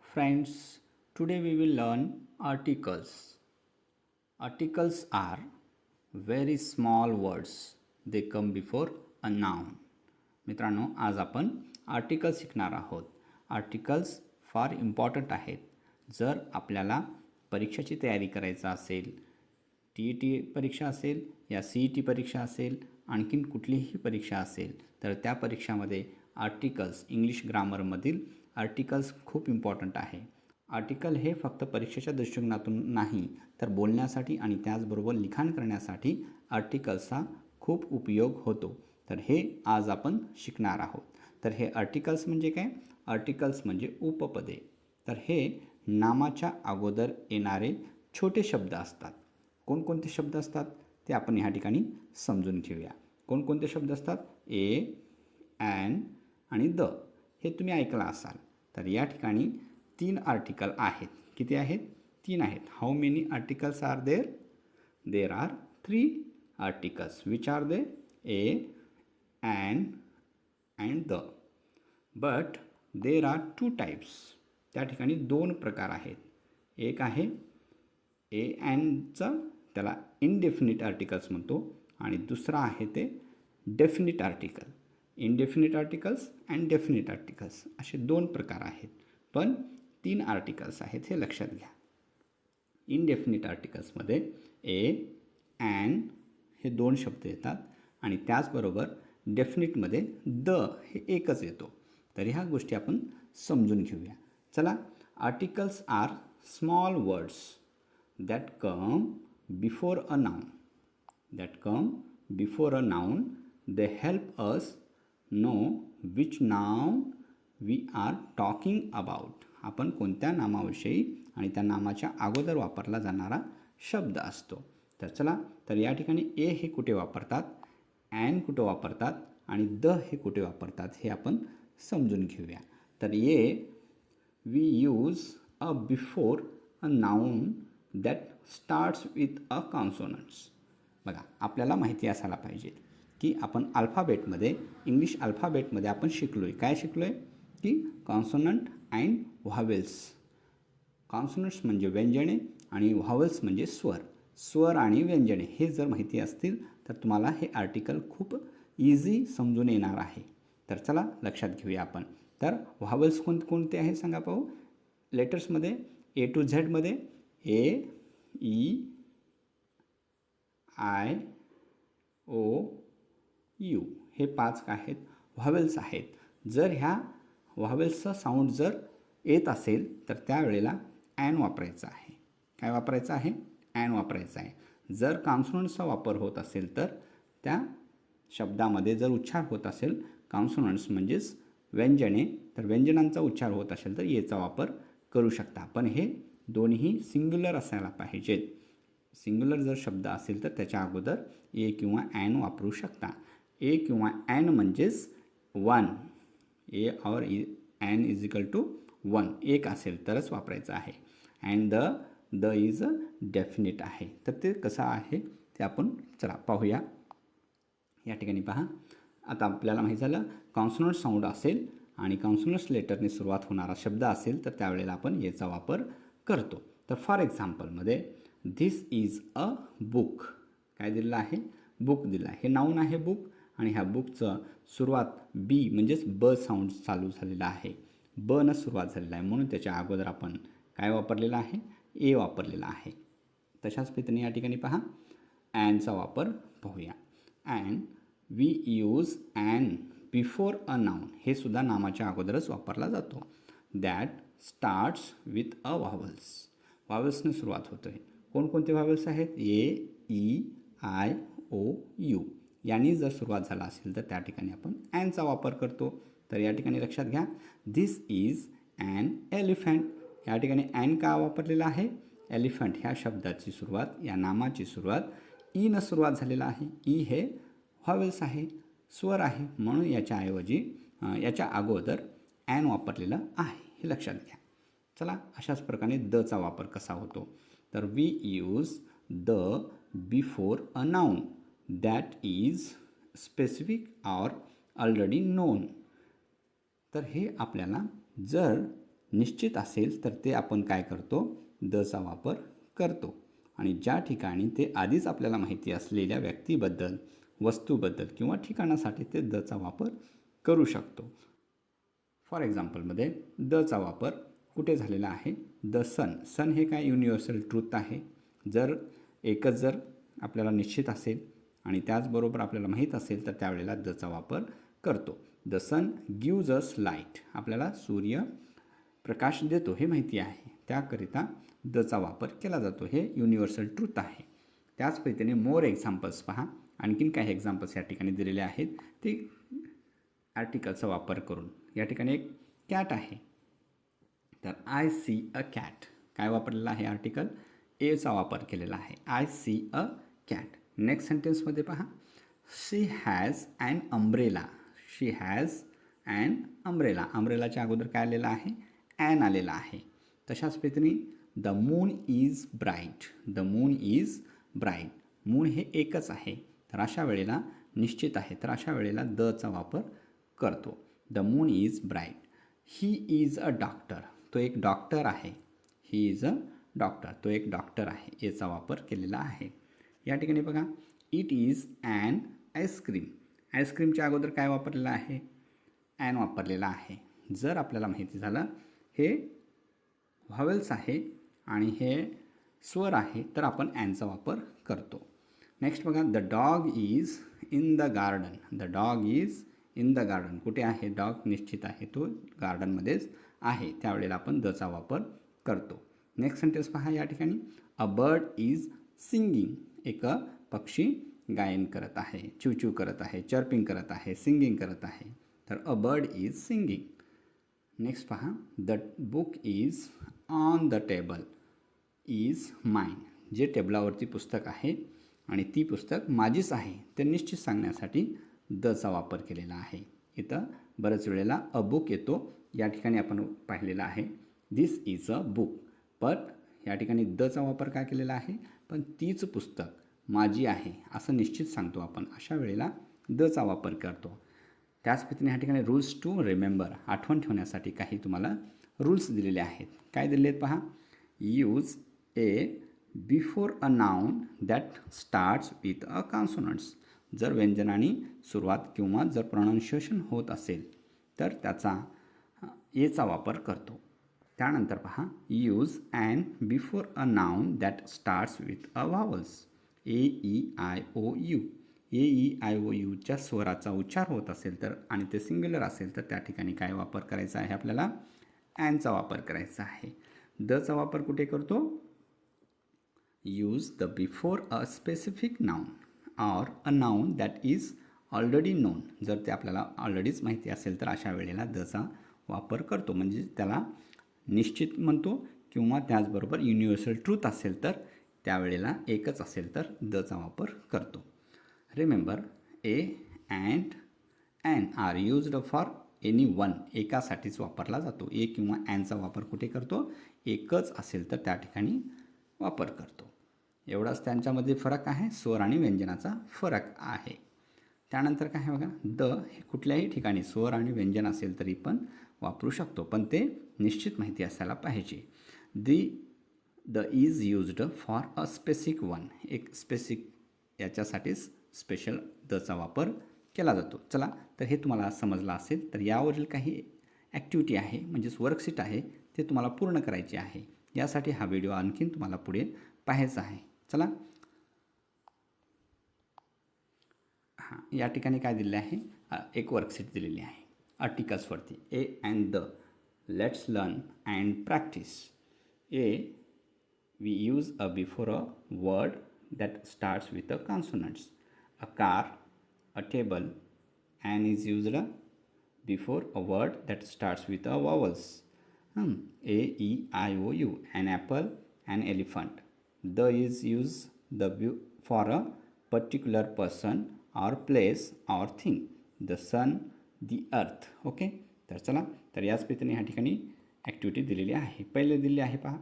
Friends, today we will learn articles. Articles are very small words. They come before a noun. मित्रांनो, आज आपण articles शिकणार आहोत. Articles फार इम्पॉर्टंट आहेत. जर आपल्याला परीक्षेची तयारी करायचा असेल, TET परीक्षा असेल या CET परीक्षा असेल, आणखीन कुठलीही परीक्षा असेल, तर त्या परीक्षामध्ये आर्टिकल्स, इंग्लिश ग्रामरमधील आर्टिकल्स खूप इम्पॉर्टंट आहे. आर्टिकल हे फक्त परीक्षेच्या दृष्टिकोनातून नाही, तर बोलण्यासाठी आणि त्याचबरोबर लिखाण करण्यासाठी आर्टिकल्सचा खूप उपयोग होतो. तर हे आज आपण शिकणार आहोत. तर हे आर्टिकल्स म्हणजे काय? आर्टिकल्स म्हणजे उपपदे. तर हे नामाच्या अगोदर येणारे छोटे शब्द असतात. कोणकोणते शब्द असतात ते आपण ह्या ठिकाणी समजून घेऊया. कोणकोणते शब्द असतात? ए, ॲन आणि द. हे तुम्ही ऐकलं असाल. तर या ठिकाणी 3 आर्टिकल आहेत. किती आहेत? 3 आहेत. How many articles are there? There are 3 articles. Which are they? A, an and the. But there are 2 types. त्या ठिकाणी 2 प्रकार आहेत. एक आहे ए ॲनचं, त्याला इनडेफिनिट आर्टिकल्स म्हणतो, आणि दुसरा आहे ते definite article. Indefinite articles and definite articles असे 2 प्रकार आहेत. पण 3 आर्टिकल्स आहेत, हे लक्षात घ्या. इनडेफिनिट आर्टिकल्समध्ये ए, ॲन हे 2 शब्द येतात आणि त्याचबरोबर डेफिनिटमध्ये द हे एकच येतो. तर ह्या गोष्टी आपण समजून घेऊया. चला. Articles are small words that come before a noun. They help us know which noun we are talking about. आपण कोणत्या नामाविषयी आणि त्या नामाच्या अगोदर वापरला जाणारा शब्द असतो. तर चला. तर या ठिकाणी ए हे कुठे वापरतात, ॲन कुठे वापरतात आणि द हे कुठे वापरतात हे आपण समजून घेऊया. तर we use a before a noun that starts with a consonants. बघा, आपल्याला माहिती असायला पाहिजे की आपण अल्फाबेटमध्ये, इंग्लिश अल्फाबेटमध्ये आपण शिकलो आहे. काय शिकलो आहे? की कॉन्सोनंट अँड व्हावेल्स. कॉन्सोनंट्स म्हणजे व्यंजने आणि व्हावेल्स म्हणजे स्वर आणि व्यंजने. हे जर माहिती असतील तर तुम्हाला हे आर्टिकल खूप इझी समजून येणार आहे. तर चला लक्षात घेऊया आपण. तर व्हावेल्स कोणते आहे सांगा पाहू. लेटर्समध्ये A to Z मध्ये ए, ई, आय, ओ, यू हे 5 काय आहेत? व्हावेल्स आहेत. जर ह्या व्हावेल्सचा साऊंड जर येत असेल तर त्यावेळेला ॲन वापरायचा आहे. काय वापरायचं आहे? ॲन वापरायचं आहे. जर कॉन्सोनंट्सचा वापर होत असेल तर त्या शब्दामध्ये जर उच्चार होत असेल, कॉन्सोनंट्स म्हणजेच व्यंजने, तर व्यंजनांचा उच्चार होत असेल तर येचा वापर करू शकता. पण हे दोन्ही सिंग्युलर असायला पाहिजेत. सिंग्युलर जर शब्द असेल तर त्याच्या अगोदर ए किंवा ॲन वापरू शकता. ए किंवा ॲन म्हणजेच 1. ए और ॲन इज इक्वल टू 1. एक असेल तरच वापरायचं आहे. And the is a definite आहे. तर ते कसं आहे ते आपण चला पाहूया. या ठिकाणी पहा. आता आपल्याला माहीत झालं, कॉन्सोनंट साऊंड असेल आणि कॉन्सोनंट्स लेटरने सुरुवात होणारा शब्द असेल तर त्यावेळेला आपण याचा वापर करतो. तर फॉर एक्झाम्पलमध्ये धिस इज अ बुक. काय दिलेलं आहे? बुक दिलं आहे. हे नाऊन आहे बुक, आणि ह्या बुकचं सुरुवात बी म्हणजेच ब साऊंड चालू झालेला आहे. ब न सुरुवात झालेला आहे, म्हणून त्याच्या अगोदर आपण काय वापरलेला आहे? ए वापरलेला आहे. तशाच पद्धतीने या ठिकाणी पहा, ॲनचा वापर पाहूया. And we use an before a noun. हे सुद्धा नामाच्या अगोदरच वापरला जातो. That starts with a vowels. व्हावल्सने सुरुवात होतो आहे. कोणकोणते व्हावल्स आहेत? A, E, I, O, U. यांनी जर सुरुवात झाला असेल तर त्या ठिकाणी आपण ॲनचा वापर करतो. तर या ठिकाणी लक्षात घ्या, धिस इज ॲन एलिफंट. या ठिकाणी ॲन का वापरलेला आहे? एलिफंट ह्या शब्दाची सुरुवात, या नामाची सुरुवात ई न सुरुवात झालेला आहे. ई हे व्हावेल्स आहे, स्वर आहे, म्हणून याच्याऐवजी याच्या अगोदर ॲन वापरलेलं आहे. हे लक्षात घ्या. चला, अशाच प्रकारे दचा वापर कसा होतो? तर we use the before a noun that is specific or already known. तर हे आपल्याला जर निश्चित असेल तर ते आपण काय करतो, दचा वापर करतो. आणि ज्या ठिकाणी ते आधीच आपल्याला माहिती असलेल्या व्यक्तीबद्दल, वस्तूबद्दल किंवा ठिकाणासाठी ते दचा वापर करू शकतो. फॉर एक्झाम्पलमध्ये दचा वापर कुठे झालेला आहे, द सन. सन हे काय युनिव्हर्सल ट्रूथ आहे. जर एकच जर आपल्याला निश्चित असेल आणि त्याचबरोबर आपल्याला माहीत असेल तर त्यावेळेला दचा वापर करतो. The sun gives us light. आपल्याला सूर्य प्रकाश देतो हे माहिती आहे, त्याकरिता दचा वापर केला जातो. हे युनिव्हर्सल ट्रूथ आहे. त्याच पद्धतीने मोर एक्झाम्पल्स पहा. आणखीन काही एक्झाम्पल्स या ठिकाणी दिलेले आहेत ते आर्टिकलचा वापर करून. या ठिकाणी एक कॅट आहे, तर आय सी अ कॅट. काय वापरलेला आहे आर्टिकल, एचा वापर केलेला आहे. I see a cat. Next सेंटेन्समध्ये पहा, she has an umbrella. She has an umbrella. अम्ब्रेलाच्या अगोदर काय आलेलं आहे, ॲन आलेला आहे. तशाच पद्धतीने the moon is bright. The moon is bright. Moon हे एकच आहे, तर अशा वेळेला निश्चित आहे, तर अशा वेळेला दचा वापर करतो. The moon is bright. He is a doctor. तो एक डॉक्टर आहे. He is a doctor. तो एक डॉक्टर आहे, याचा वापर केलेला आहे. या ठिकाणी बघा, इट इज ॲन आईस्क्रीम. आईस्क्रीमच्या अगोदर काय वापरलेलं आहे, ॲन वापरलेला आहे. जर आपल्याला माहिती झालं हे व्हावेल्स आहे आणि हे स्वर आहे, तर आपण ॲनचा वापर करतो. नेक्स्ट बघा, the dog is in the garden. The dog is in the garden. कुठे आहे डॉग, निश्चित आहे, तो गार्डनमध्येच आहे, त्यावेळेला आपण दचा वापर करतो. नेक्स्ट सेंटेन्स पहा. या ठिकाणी अ बर्ड इज सिंगिंग. एक पक्षी गायन करत आहे, चिवचिव करत आहे, चर्पिंग करत आहे, सिंगिंग करत आहे, तर a bird is singing. Next पहा, the book is on the table is mine. जे टेबलावरती पुस्तक आहे आणि ती पुस्तक माझीच आहे, ते निश्चित सांगण्यासाठी दचा वापर केलेला आहे. इथं बऱ्याच वेळेला अ बुक येतो, या ठिकाणी आपण पाहिलेलं आहे दिस इज अ बुक, पण या ठिकाणी दचा वापर काय केलेला आहे, पण तीच पुस्तक माझी आहे असं निश्चित सांगतो आपण, अशा वेळेला दचा वापर करतो. त्याच पद्धतीने या ठिकाणी रूल्स टू रिमेंबर. आठवण ठेवण्यासाठी काही तुम्हाला रूल्स दिलेले आहेत. काय दिलेले आहेत पहा. Use a before a noun that starts with a consonants. जर व्यंजनाने सुरुवात किंवा जर प्रोनाऊन्सिएशन होत असेल तर त्याचा एचा वापर करतो. त्यानंतर पहा, use an before a noun that starts with a vowels. A E I O U. A E I O यूच्या स्वराचा उच्चार होत असेल तर आणि ते सिंग्युलर असेल तर त्या ठिकाणी काय वापर करायचा आहे, आपल्याला ॲनचा वापर करायचा आहे. दचा वापर कुठे करतो, use the before a specific noun or a noun that is already non. जर ते आपल्याला ऑलरेडीच माहिती असेल तर अशा वेळेला दचा वापर करतो, म्हणजे त्याला निश्चित म्हणतो, किंवा त्याचबरोबर युनिव्हर्सल ट्रूथ असेल तर त्यावेळेला एकच असेल तर दचा वापर करतो. Remember, a and an are used for any one. एकासाठीच वापरला जातो. ए किंवा ॲनचा वापर कुठे करतो, एकच असेल तर त्या ठिकाणी वापर करतो. एवढाच त्यांच्यामध्ये फरक आहे, स्वर आणि व्यंजनाचा फरक आहे. त्यानंतर काय आहे बघा, द हे कुठल्याही ठिकाणी स्वर आणि व्यंजन असेल तरी पण वापरू शकतो, पण ते निश्चित माहिती असायला पाहिजे. The is used for a specific one. एक स्पेसिफिक याच्यासाठीच स्पेशल दचा वापर केला जातो. चला, तर हे तुम्हाला समजलं असेल तर यावरील काही ॲक्टिव्हिटी आहे, म्हणजेच वर्कशीट आहे, ते तुम्हाला पूर्ण करायचे आहे. यासाठी हा व्हिडिओ आणखीन तुम्हाला पुढे पाहायचा आहे. चला, हां, या ठिकाणी काय दिलेलं आहे, एक वर्कशीट दिलेली आहे आर्टिकल्सवरती. A and the. Let's learn and practise. A, we use a before a word that starts with a consonants. A car, a table. An is used before a word that starts with a vowels. A, E, I, O, U. An apple, an elephant. The is used for a particular person or place or thing. The sun, the earth. Okay, तर चला, तर याच पद्धतीने ह्या ठिकाणी activity दिलेली आहे. पहिले दिलेली आहे पहा,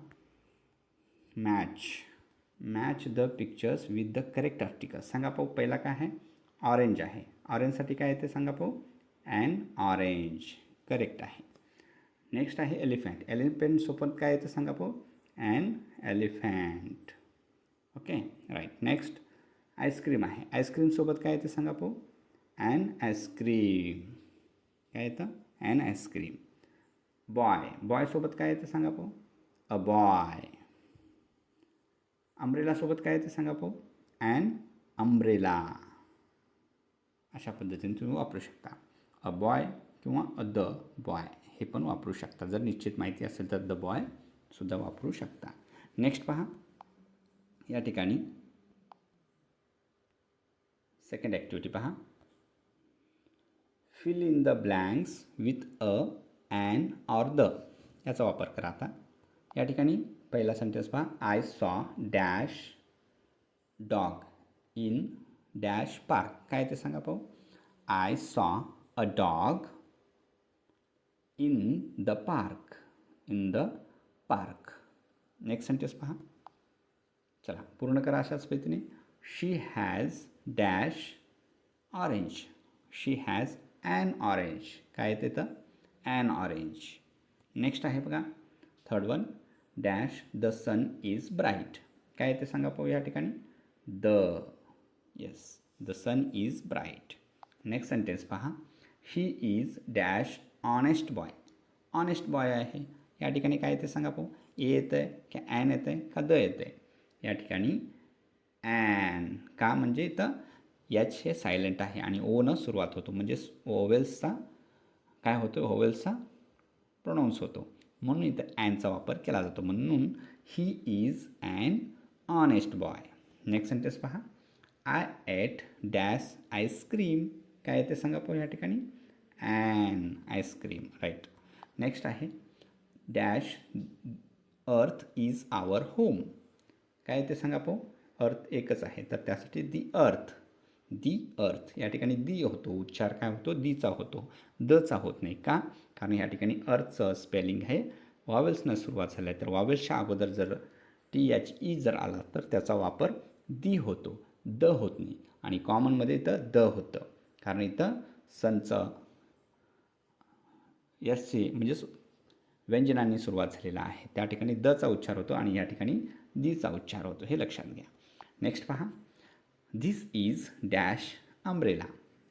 match the pictures with the correct article. सांगा पाहू, पहिला काय आहे, ऑरेंज आहे. ऑरेंजसाठी काय येते सांगा पाहू, ॲन ऑरेंज. करेक्ट आहे. नेक्स्ट आहे एलिफंट. एलिफंटसोबत काय येतं सांगा पो. An elephant. Okay right. Next ice cream आहे. आईस्क्रीमसोबत काय येतं सांगा पो. An ice cream. काय येतं. And ice cream. बॉय. बॉयसोबत काय येतं सांगा पो. A boy. अम्ब्रेलासोबत काय येतं सांगा पो. An umbrella. अशा पद्धतीने तुम्ही वापरू शकता. अ बॉय किंवा अ द बॉय हे पण वापरू शकता. जर निश्चित माहिती असेल तर द बॉय सुद्धा वापरू शकता. नेक्स्ट पहा. या ठिकाणी सेकंड ॲक्टिव्हिटी पहा. Fill in the blanks with a, an or the याचा वापर करा. आता या ठिकाणी पहिला सेंटेन्स पहा. I saw dash dog in dash park. काय ते सांगा पाहू. I saw a dog in the park. In the park. Next sentence पहा. चला पूर्ण करा अशाच पद्धतीने. She has dash orange. She has an orange. काय येते तर ॲन ऑरेंज. नेक्स्ट आहे बघा third one. Dash the sun is bright. काय येते सांगा पाहू या ठिकाणी. The. Yes the sun is bright. Next sentence पहा. ही is dash honest boy. Honest boy आहे. या ठिकाणी काय येते सांगा पाहू. ए येतं आहे की ॲन येतं आहे का द येतं आहे. या ठिकाणी ॲन. का म्हणजे इथं एच हे सायलेंट आहे आणि ओ न सुरुवात होतो म्हणजे ओवेल्सचा काय होतो. ओवेल्सचा प्रोनाऊन्स होतो म्हणून इथं ॲनचा वापर केला जातो. म्हणून he is an honest boy. Next sentence पहा. I ate dash ice cream. काय येते सांगा पाहू या ठिकाणी. An ice cream. राईट. नेक्स्ट आहे dash earth is our home. काय येते सांगा पाहू. अर्थ एकच आहे तर त्यासाठी दी अर्थ. दी अर्थ या ठिकाणी दी होतो. उच्चार काय होतो दीचा होतो. दचा होत नाही. का कारण या ठिकाणी अर्थचं स्पेलिंग आहे वॉवेल्सनं सुरुवात झालं आहे तर वॉवेल्सच्या अगोदर जर THE जर आला तर त्याचा वापर दी होतो. द होत नाही. आणि कॉमनमध्ये इथं द होतं कारण इथं सनचं एसची म्हणजेच व्यंजनांनी सुरुवात झालेला आहे. त्या ठिकाणी दचा उच्चार होतो आणि या ठिकाणी दीचा उच्चार होतो. हे लक्षात घ्या. नेक्स्ट पहा. This is dash umbrella.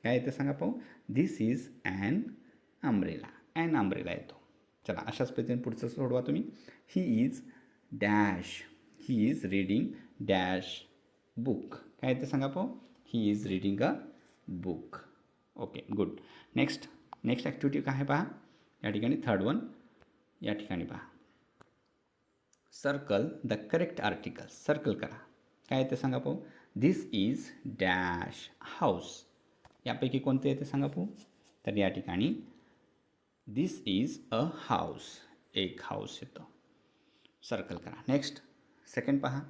काय येतं सांगा पाहू. This is an umbrella. An umbrella येतो. चला अशाच पद्धतीने पुढचं सोडवा तुम्ही. He is dash. He is reading dash book. काय येतं सांगा पाहू. He is reading a book. Okay good. Next activity काय आहे पहा. या ठिकाणी थर्ड वन. या ठिकाणी पहा. Circle the correct article. Circle करा. काय येते सांगा पाहू. This is dash house. यापैकी कोणते येते सांगा पाहू. तर या ठिकाणी धिस इज अ हाऊस. एक हाऊस येतो. सर्कल करा. नेक्स्ट सेकंड पहा.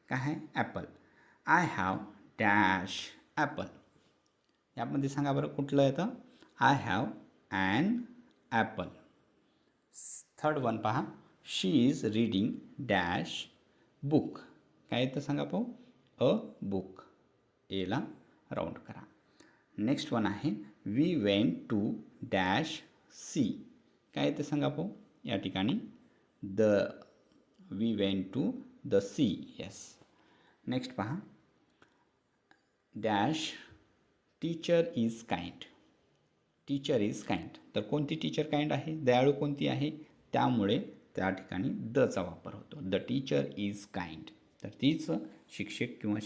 काय आहे apple. I have dash apple. यामध्ये सांगा बरं कुठलं येतं. I have an apple. Third one पहा. She is reading dash book. काय येतं सांगा पाहू. A book. एला राऊंड करा. नेक्स्ट वन आहे we went to dash sea. काय येतं सांगा पाहू. या ठिकाणी the. We went to the sea. Yes. Next पहा. Dash teacher is kind. Teacher is kind. तर कोणती टीचर काइंड आहे. दयाळू कोणती आहे. त्यामुळे त्या ठिकाणी दचा वापर होतो. The teacher is kind. तर तीच शिक्षक किंवा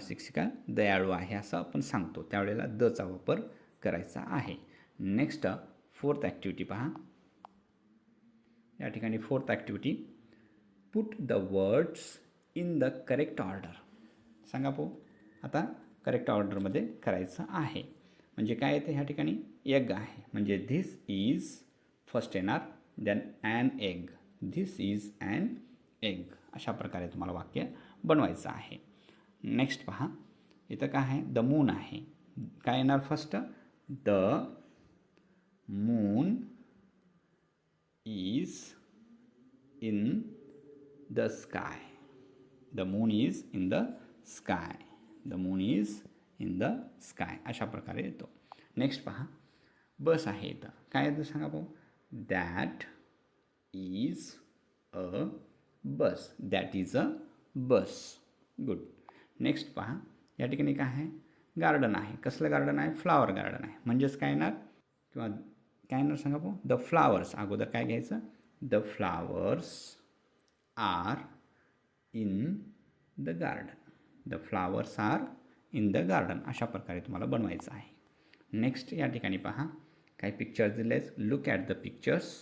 शिक्षिका दयाळू आहे असं आपण सांगतो. त्यावेळेला दचा वापर करायचा आहे. नेक्स्ट फोर्थ ॲक्टिव्हिटी पहा. या ठिकाणी fourth activity. Put the words in the correct order. सांगा पाहू. आता करेक्ट ऑर्डरमध्ये करायचं आहे. म्हणजे काय येते ह्या ठिकाणी एग आहे म्हणजे धिस इज फर्स्ट येणार then an egg. This is an egg. अशा प्रकारे तुम्हाला वाक्य बनवायचं आहे. नेक्स्ट पहा. इथं काय आहे द मून आहे. काय येणार first. The moon is in the sky. The moon is in the sky. The moon is in the sky. अशा प्रकारे येतो. नेक्स्ट पहा. बस आहे इथं. काय येतं सांगा पाहू. That is a bus. That is a bus. Good. Next पहा, या ठिकाणी काय आहे, गार्डन आहे. कसलं गार्डन आहे, फ्लावर गार्डन आहे. म्हणजेच काय येणार किंवा काय येणार सांगा पाहू, द फ्लावर्स. अगोदर काय घ्यायचं, the flowers are in the garden. The flowers are in the garden. अशा प्रकारे तुम्हाला बनवायचं आहे. नेक्स्ट या ठिकाणी पहा, काही पिक्चर्स दिलेस. Look at the pictures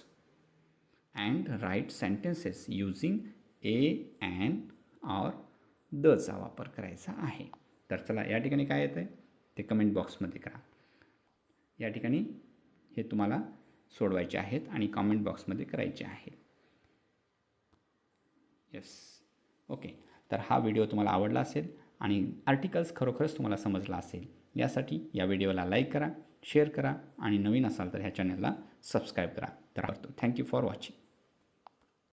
and write sentences using a and or दचा वापर करायचा आहे. तर चला, या ठिकाणी काय येतं आहे ते कमेंट बॉक्समध्ये करा. या ठिकाणी हे तुम्हाला सोडवायचे आहेत आणि कमेंट बॉक्समध्ये करायचे आहे. येस. ओके. तर हा व्हिडिओ तुम्हाला आवडला असेल आणि आर्टिकल्स खरोखरच तुम्हाला समजला असेल, यासाठी या व्हिडिओला लाईक करा, शेअर करा आणि नवीन असाल तर ह्या चॅनलला सबस्क्राईब करा. तर थँक्यू फॉर वॉचिंग.